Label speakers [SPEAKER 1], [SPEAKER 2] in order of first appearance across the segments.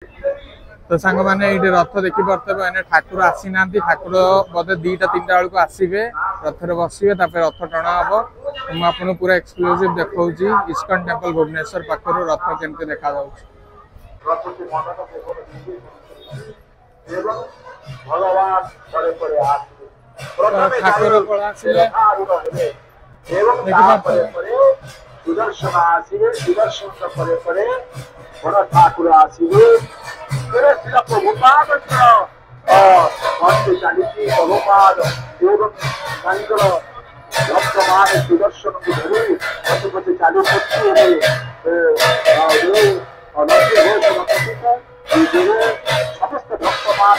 [SPEAKER 1] तो सांग मैंने ये रथ देखी पारे ठाकुर आसी ना ठाकुर बोधे 2-3 बेलू आसवे रथ बसवे रथ टणा हम मुझे पूरा एक्सक्लूसिव देखा इस्कॉन टेम्पल भुवनेश्वर पाखर रथ केमती देखा ठाकुर पड़ा
[SPEAKER 2] सुदर्शन आसवे सुदर्शन बड़ ठाकुर आसवे प्रभुपाद चली प्रभुपाद भक्तमान सुदर्शन को धरी पचे पचे चली समस्त भक्तमान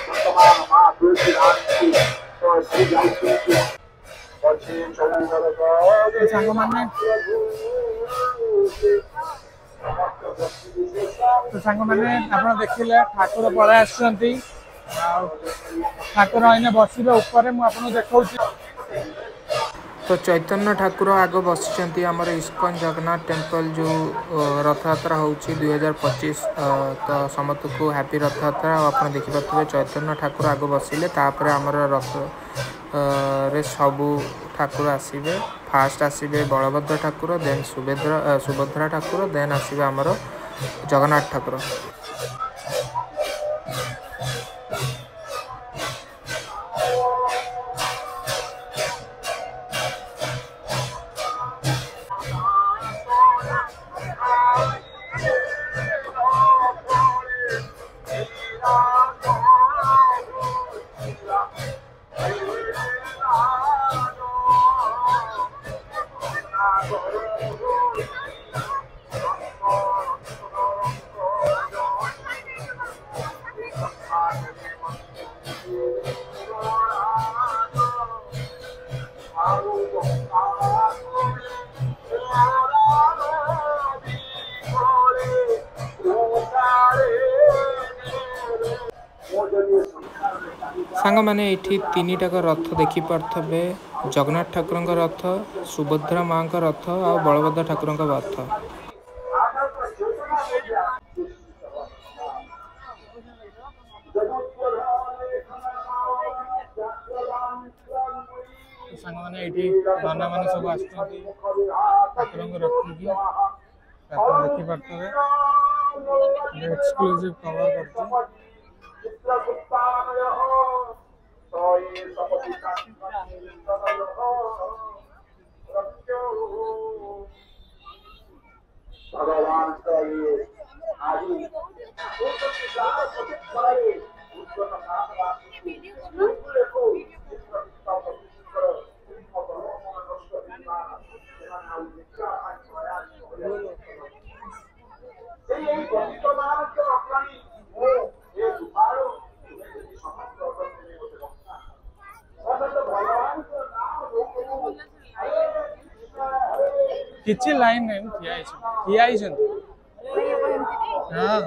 [SPEAKER 2] वर्तमान माँ तुलसी
[SPEAKER 1] तो सांग मैंने आप देखिले ठाकुर पड़ा ठाकुर अने बसवे ऊपर मुझे देखा
[SPEAKER 3] तो चैतन्य ठाकुर आग बसी आमर इस्कॉन जगन्नाथ टेम्पल जो रथयात्रा हो 2025 तो समस्त को हैप्पी रथयात्रा आप देखिपे चैतन्य ठाकुर आग बसिले आमर रथ रे सबू ठाकुर आसवे फास्ट आसवे बलभद्र ठाकुर देन सुभद्रा ठाकुर देन आसवे आमर जगन्नाथ ठाकुर। सांग मैंने ये 3टाक रथ देखिपे जगन्नाथ ठाकुर रथ सुभद्रा माँ रथ और बलभद्र ठाकुर रथ।
[SPEAKER 1] सांग मैंने नाना मान सब ठाकुर रखी देखिपे एक्सक्लूसिव कवर कर
[SPEAKER 2] भगवान
[SPEAKER 1] किसी लाइन नहीं ठिया हाँ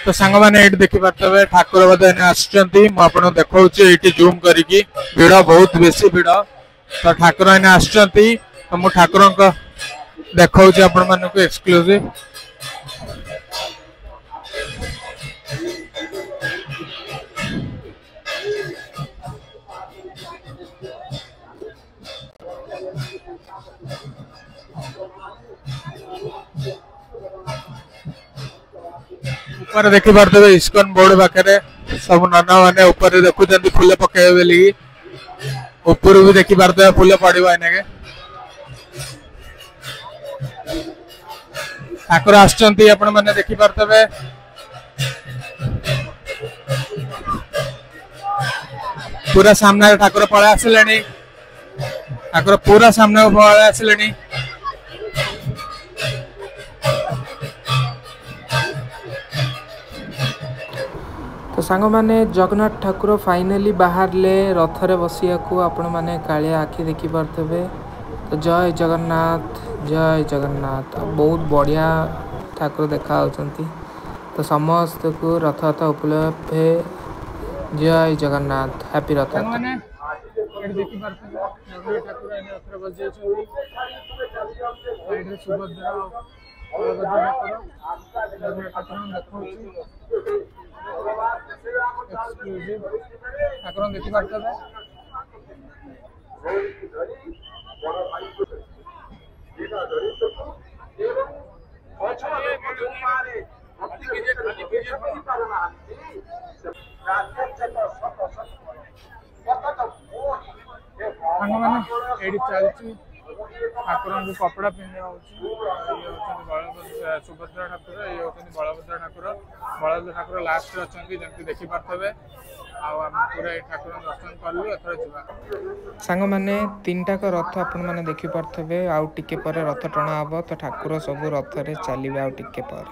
[SPEAKER 1] तो सांग मैंने ये देखिपे ठाकुर बोधे आपको देखा जूम करके भिड़ बहुत बेसी भिड़ तो ठाकुर आने तो मुझे ठाकुर देखा आपण मानक एक्सक्लूसिव ऊपर देखी पारे इस्कॉन बोर्ड पाखे सब नाना मैंने ऊपर देखुं फूल पकड़े बोली ऊपर भी देखी पारे फूल पड़ो एने ठाकुर आसुच्चंती आपण माने देखि पारतबे पूरा सामने ठाकुर पळा आसिलेनी ठाकुर पूरा सामने पळा आसिलेनी
[SPEAKER 3] तो सांग मैंने जगन्नाथ ठाकुर फाइनाली बाहर ले रथरे बसिया को आपण मैंने कालिया आखि देखी पारथबे। तो जय जगन्नाथ बहुत बढ़िया ठाकुर देखा होचंती। तो समस्त को रथयात्रा उपलब्ध है। जय जगन्नाथ हैप्पी रथयात्रा।
[SPEAKER 1] माने एड देखि पारथबे जगन्नाथ ठाकुर एने रथरे बसिया छथि साइड रे सुभद्रा एक्सक्लूसिव ठाकुर देखि पारथबे मैंने एडी चलती ठाकुर को कपड़ा पिंधा सुभद्रा ठाकुर ये होती बलभद्र ठाकुर। बलभद्र ठाकुर लास्ट अच्छा जमी देखी पारे पूरा ठाकुर दर्शन कलु एथर जा
[SPEAKER 3] सांग मैंने 3टाक रथ आपण मैंने देखी पारे आउ टिके पर रथ टणा हम। तो ठाकुर सब रथ रे चलिए आउ टिके पर।